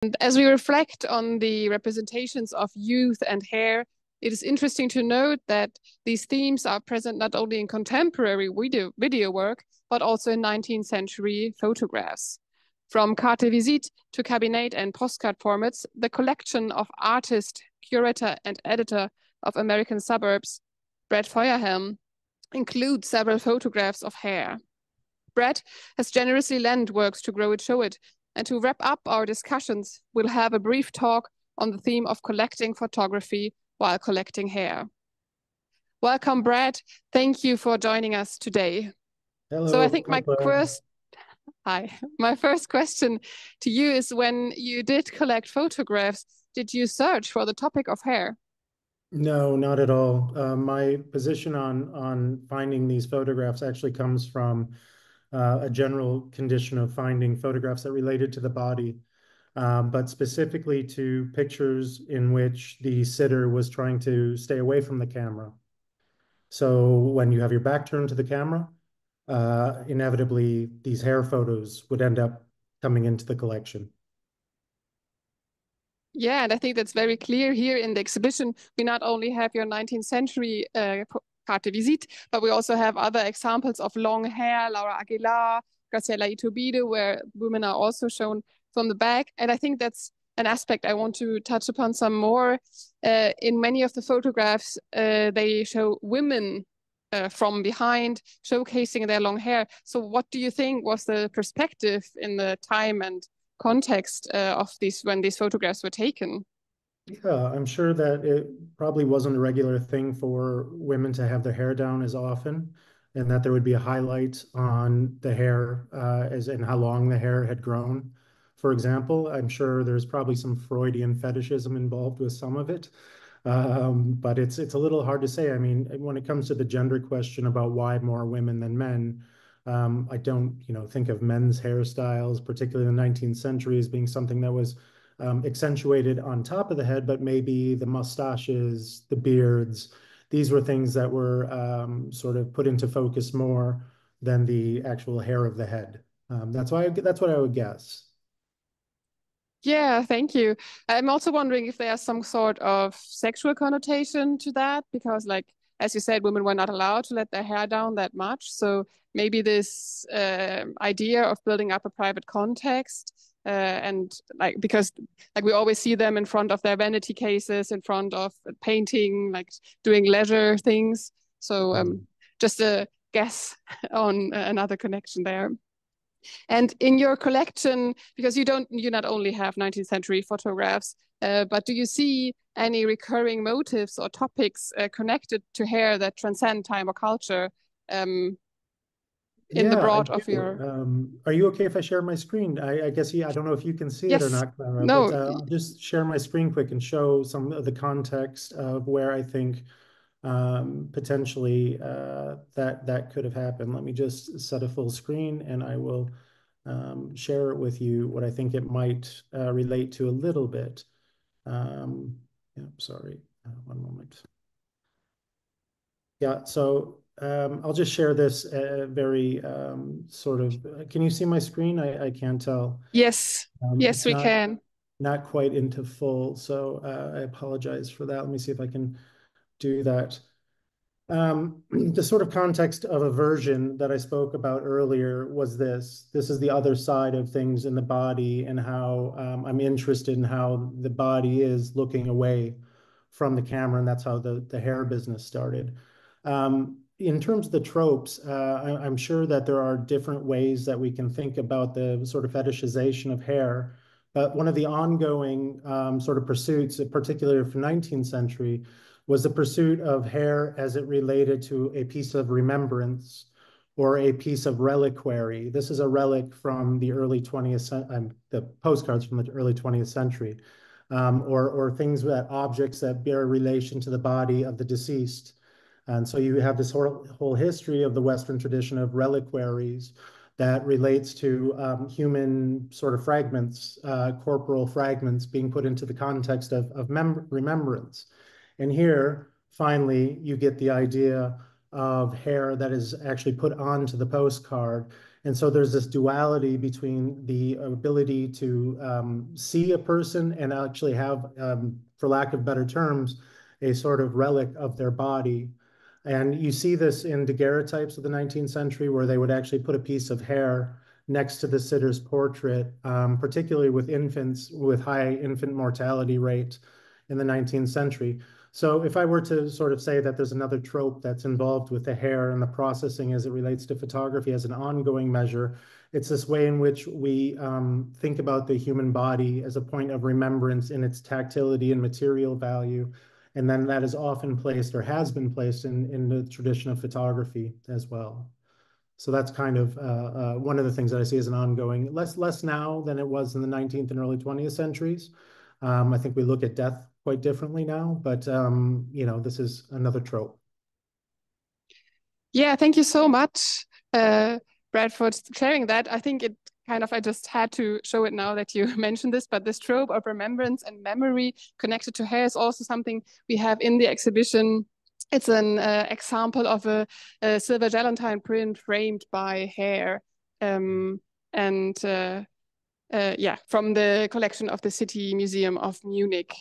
And as we reflect on the representations of youth and hair, it is interesting to note that these themes are present not only in contemporary video work, but also in 19th century photographs. From carte de visite to cabinet and postcard formats, the collection of artist, curator, and editor of American Suburbs, Brad Feuerhelm, includes several photographs of hair. Brad has generously lent works to Grow It, Show It, and to wrap up our discussions, we'll have a brief talk on the theme of collecting photography while collecting hair. Welcome, Brad. Thank you for joining us today. So I Hello. think my first question to you is, when you did collect photographs, did you search for the topic of hair? No, not at all. My position on finding these photographs actually comes from a general condition of finding photographs that related to the body, but specifically to pictures in which the sitter was trying to stay away from the camera. So when you have your back turned to the camera, inevitably these hair photos would end up coming into the collection. Yeah, and I think that's very clear here in the exhibition. We not only have your 19th century carte de visite, but we also have other examples of long hair, Laura Aguilar, Graciela Iturbide, where women are also shown from the back. And I think that's an aspect I want to touch upon some more. In many of the photographs, they show women from behind, showcasing their long hair. So what do you think was the perspective in the time and context of these when these photographs were taken? Yeah, I'm sure that it probably wasn't a regular thing for women to have their hair down as often, and that there would be a highlight on the hair as in how long the hair had grown. For example, I'm sure there's probably some Freudian fetishism involved with some of it, but it's a little hard to say. I mean, when it comes to the gender question about why more women than men, I don't, think of men's hairstyles, particularly in the 19th century, as being something that was accentuated on top of the head, but maybe the mustaches, the beards, these were things that were sort of put into focus more than the actual hair of the head. That's what I would guess. Yeah, thank you. I'm also wondering if there's some sort of sexual connotation to that, because, like, as you said, women were not allowed to let their hair down that much. So maybe this idea of building up a private context, and like, because like we always see them in front of their vanity cases, in front of painting, like doing leisure things. So Mm. just a guess on another connection there. And in your collection, because you not only have 19th century photographs, but do you see any recurring motives or topics connected to hair that transcend time or culture um, in the Yeah, I broad of do. your? Are you okay if I share my screen? I guess, yeah, I don't know if you can see it or Yes. not, Clara, but No. I'll just share my screen quick and show some of the context of where I think potentially that could have happened. Let me just set a full screen and I will share with you what I think it might relate to a little bit. Um, yeah, sorry, one moment. Yeah, so I'll just share this very sort of, can you see my screen? I can't tell. Yes. Yes, It's we can. not quite into full, so I apologize for that. Let me see if I can do that. The sort of context of aversion that I spoke about earlier was this. This is the other side of things in the body and how I'm interested in how the body is looking away from the camera, and that's how the hair business started. In terms of the tropes, I'm sure that there are different ways that we can think about the sort of fetishization of hair. But one of the ongoing sort of pursuits, particularly from 19th century, was the pursuit of hair as it related to a piece of remembrance or a piece of reliquary. This is a relic from the early 20th century, the postcards from the early 20th century, or things that objects that bear relation to the body of the deceased. And so you have this whole history of the Western tradition of reliquaries that relates to human sort of fragments, corporal fragments being put into the context of remembrance. And here, finally, you get the idea of hair that is actually put onto the postcard. And so there's this duality between the ability to see a person and actually have, for lack of better terms, a sort of relic of their body. And you see this in daguerreotypes of the 19th century, where they would actually put a piece of hair next to the sitter's portrait, particularly with infants with high infant mortality rate in the 19th century. So if I were to sort of say that there's another trope that's involved with the hair and the processing as it relates to photography as an ongoing measure, it's this way in which we think about the human body as a point of remembrance in its tactility and material value. And then that is often placed or has been placed in the tradition of photography as well. So that's kind of one of the things that I see as an ongoing, less now than it was in the 19th and early 20th centuries. I think we look at death quite differently now, but this is another trope. Yeah, thank you so much, Brad, for sharing that. I think I just had to show it now that you mentioned this, but this trope of remembrance and memory connected to hair is also something we have in the exhibition. It's an example of a silver gelatine print framed by hair. And yeah, from the collection of the City Museum of Munich.